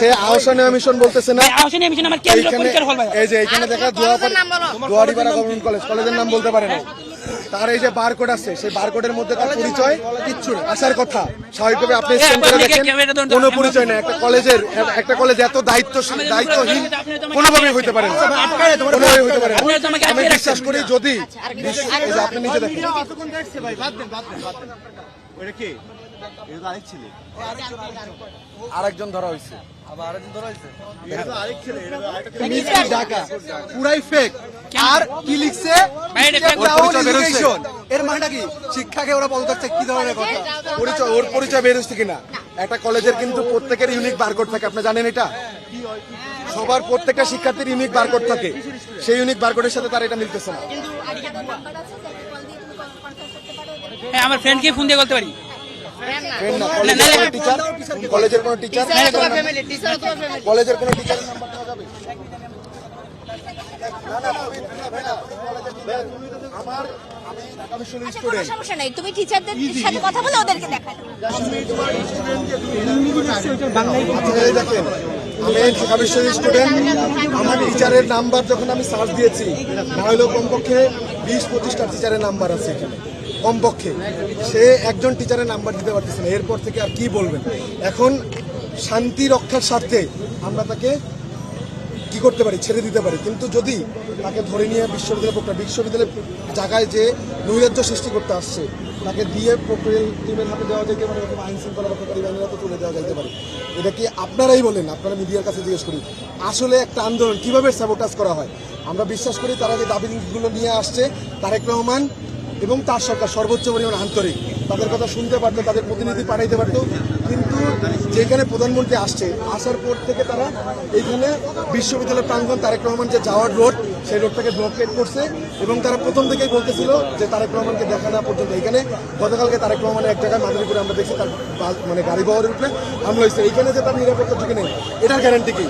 সে আহসানীয় mission বলতেছে না, আহসানীয় mission আমার কেন্দ্র পরীক্ষার হল ভাই। এই যে এখানে দেখা দুয়ারিপাড়া গভর্নমেন্ট কলেজ, কলেজের নাম বলতে পারে না। তার এই যে বারকোড আছে, সেই বারকোডের মধ্যে তার পরিচয় কিচ্ছু নেই, আসার কথা স্বাভাবিকভাবে আপনি স্ক্যান করে দেখেন কোনো পরিচয় নেই। একটা কলেজ এত দায়িত্বহীন কোনোভাবেই হইতে পারে না, কোনোভাবেই হইতে পারে না। আমি বিশ্বাস করি যদি আপনি নিজে দেখেন আরেকজন ধরা হয়েছে, পুরাই ফেক। আর কি লিখছে এর মানেটা কি? শিক্ষাকে ওরা বলতে কি ধরনের কথা? পরিচয়, ওর পরিচয় বের হচ্ছে কিনা? একটা কলেজের কিন্তু প্রত্যেকের ইউনিক বারকোড থাকে, আপনি জানেন এটা? সবার প্রত্যেকটা শিক্ষার্থীর ইউনিক বারকোড থাকে, সেই ইউনিক বারকোডের সাথে তার এটা মিলতেছে না। হ্যাঁ, আমার ফ্রেন্ডকে ফোন দিয়ে বলতে পারি। কলেজের কোনো টিচার, কলেজের কোনো টিচারের নাম্বার দেওয়া যাবে? সমস্যা নাই, তুমি টিচারদের সাথে কথা বলে ওদেরকে দেখাও। দেখেন, আমি ঢাকা বিশ্ববিদ্যালয়ের স্টুডেন্ট, আমার টিচারের নাম্বার যখন আমি সার্চ দিয়েছি, না হলেও কমপক্ষে 20-25টা টিচারের নাম্বার আছে এখানে কমপক্ষে। সে একজন টিচারের নাম্বার দিতে পারতেছে না, এরপর থেকে আর কি বলবেন? এখন শান্তি রক্ষার স্বার্থে আমরা তাকে কি করতে পারি, ছেড়ে দিতে পারি, কিন্তু যদি তাকে ধরে নিয়ে বিশ্ববিদ্যালয়ের জায়গায় যে নৈরাজ্য সৃষ্টি করতে আসছে, তাকে দিয়ে প্রক্রিয়া টিমের হাতে দেওয়া যেতে পারে, আইন শৃঙ্খলা রক্ষাকারী বাহিনীর হাতে তুলে দেওয়া যেতে পারে। এটা কি আপনারাই বলেন, আপনারা মিডিয়ার কাছে জিজ্ঞেস করি, আসলে একটা আন্দোলন কিভাবে স্যাবোটাজ করা হয়? আমরা বিশ্বাস করি তারা যে দাবিগুলো নিয়ে আসছে, তারেক রহমান এবং তার সরকার সর্বোচ্চ পরিমাণ আন্তরিক, তাদের কথা শুনতে পারতো, তাদের প্রতিনিধি পাঠাইতে পারতো। কিন্তু যেখানে প্রধানমন্ত্রী আসছে, আসার পর থেকে তারা এইখানে বিশ্ববিদ্যালয়ের প্রাঙ্গণ তারেক রহমান যে যাওয়ার রোড, সেই রোডটাকে ব্লকেট করছে। এবং তারা প্রথম থেকেই বলতেছিল যে তারেক রহমানকে দেখা না পর্যন্ত। এখানে গতকালকে তারেক রহমানের এক জায়গায় মাদারীপুরে আমরা দেখছি তার মানে গাড়ি বহরের উপরে হামলা হয়েছে। এইখানে যে তার নিরাপত্তা ঝুঁকি নেই, এটার গ্যারান্টি কি?